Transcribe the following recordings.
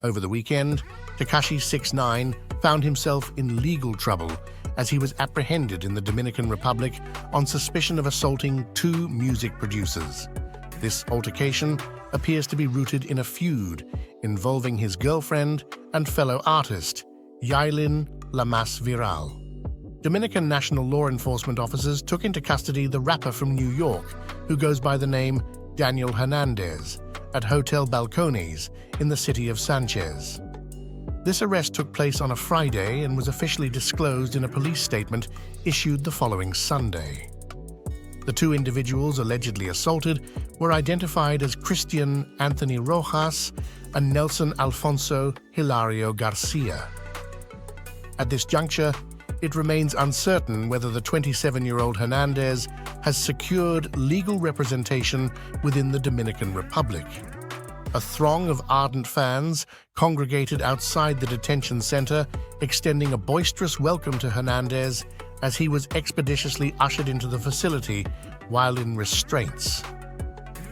Over the weekend, Tekashi 6ix9ine found himself in legal trouble as he was apprehended in the Dominican Republic on suspicion of assaulting two music producers. This altercation appears to be rooted in a feud involving his girlfriend and fellow artist, Yailin La Mas Viral. Dominican national law enforcement officers took into custody the rapper from New York, who goes by the name Daniel Hernandez, at Hotel Balcones in the city of Sanchez. This arrest took place on a Friday and was officially disclosed in a police statement issued the following Sunday. The two individuals allegedly assaulted were identified as Christian Anthony Rojas and Nelson Alfonso Hilario Garcia. At this juncture, it remains uncertain whether the 27-year-old Hernandez has secured legal representation within the Dominican Republic. A throng of ardent fans congregated outside the detention center, extending a boisterous welcome to Hernandez as he was expeditiously ushered into the facility while in restraints.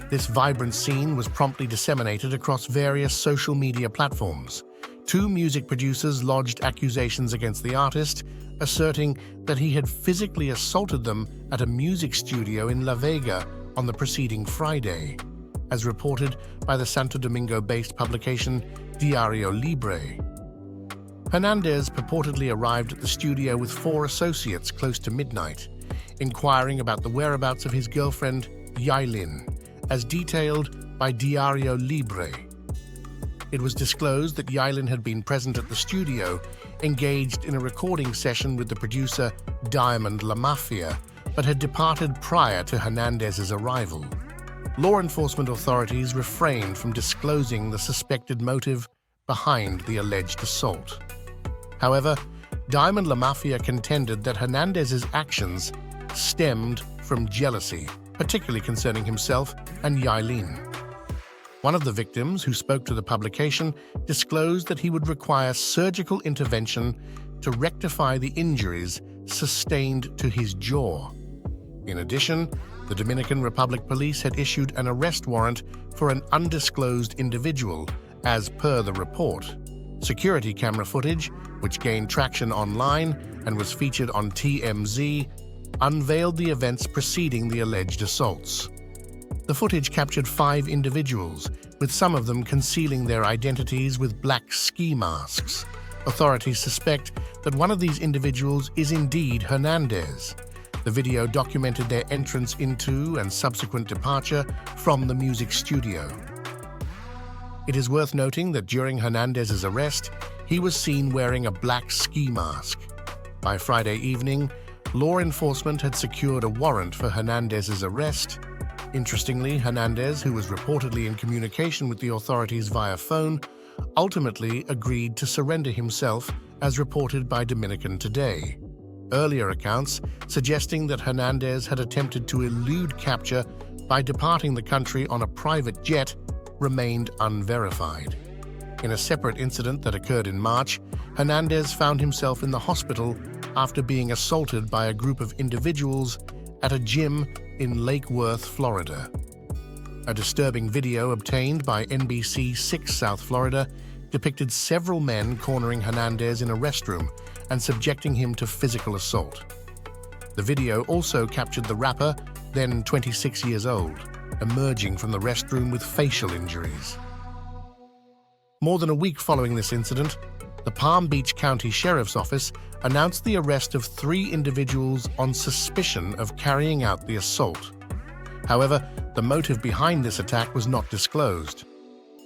This vibrant scene was promptly disseminated across various social media platforms. Two music producers lodged accusations against the artist, asserting that he had physically assaulted them at a music studio in La Vega on the preceding Friday, as reported by the Santo Domingo-based publication Diario Libre. Hernandez purportedly arrived at the studio with four associates close to midnight, inquiring about the whereabouts of his girlfriend, Yailin, as detailed by Diario Libre. It was disclosed that Yailin had been present at the studio, engaged in a recording session with the producer Diamond La Mafia, but had departed prior to Hernandez's arrival. Law enforcement authorities refrained from disclosing the suspected motive behind the alleged assault. However, Diamond La Mafia contended that Hernandez's actions stemmed from jealousy, particularly concerning himself and Yailin. One of the victims, who spoke to the publication, disclosed that he would require surgical intervention to rectify the injuries sustained to his jaw. In addition, the Dominican Republic police had issued an arrest warrant for an undisclosed individual, as per the report. Security camera footage, which gained traction online and was featured on TMZ, unveiled the events preceding the alleged assaults. The footage captured 5 individuals, with some of them concealing their identities with black ski masks. Authorities suspect that one of these individuals is indeed Hernandez. The video documented their entrance into and subsequent departure from the music studio. It is worth noting that during Hernandez's arrest, he was seen wearing a black ski mask. By Friday evening, law enforcement had secured a warrant for Hernandez's arrest. Interestingly, Hernandez, who was reportedly in communication with the authorities via phone, ultimately agreed to surrender himself, as reported by Dominican Today. Earlier accounts suggesting that Hernandez had attempted to elude capture by departing the country on a private jet remained unverified. In a separate incident that occurred in March, Hernandez found himself in the hospital after being assaulted by a group of individuals at a gym in Lake Worth, Florida. A disturbing video obtained by NBC 6 South Florida depicted several men cornering Hernandez in a restroom and subjecting him to physical assault. The video also captured the rapper, then 26 years old, emerging from the restroom with facial injuries. More than a week following this incident, the Palm Beach County Sheriff's Office announced the arrest of 3 individuals on suspicion of carrying out the assault. However, the motive behind this attack was not disclosed.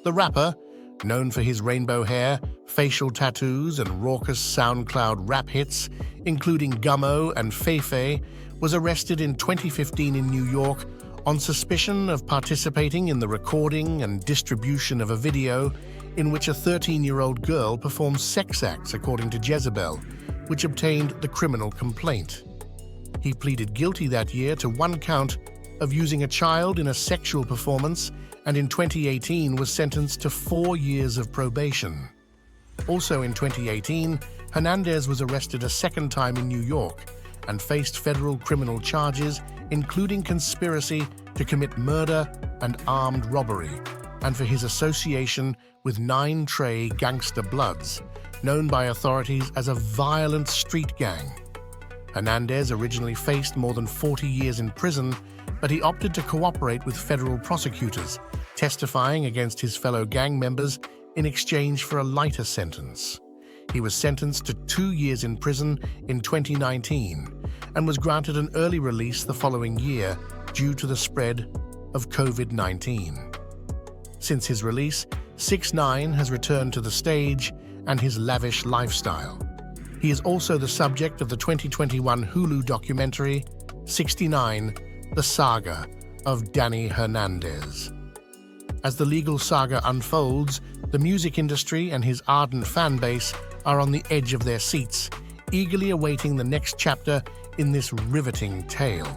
The rapper, known for his rainbow hair, facial tattoos, and raucous SoundCloud rap hits, including Gummo and Feifei, was arrested in 2015 in New York on suspicion of participating in the recording and distribution of a video in which a 13-year-old girl performed sex acts, according to Jezebel, which obtained the criminal complaint. He pleaded guilty that year to 1 count of using a child in a sexual performance, and in 2018 was sentenced to 4 years of probation. Also in 2018, Hernandez was arrested a second time in New York and faced federal criminal charges, including conspiracy to commit murder and armed robbery. and for his association with 9 Trey Gangster Bloods, known by authorities as a violent street gang. Hernandez originally faced more than 40 years in prison, but he opted to cooperate with federal prosecutors, testifying against his fellow gang members in exchange for a lighter sentence. He was sentenced to 2 years in prison in 2019 and was granted an early release the following year due to the spread of COVID-19. Since his release, 6IX9INE has returned to the stage and his lavish lifestyle. He is also the subject of the 2021 Hulu documentary 69, The Saga of Danny Hernandez. As the legal saga unfolds, the music industry and his ardent fan base are on the edge of their seats, eagerly awaiting the next chapter in this riveting tale.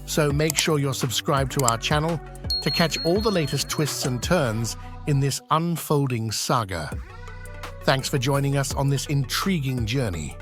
So make sure you're subscribed to our channel to catch all the latest twists and turns in this unfolding saga. Thanks for joining us on this intriguing journey.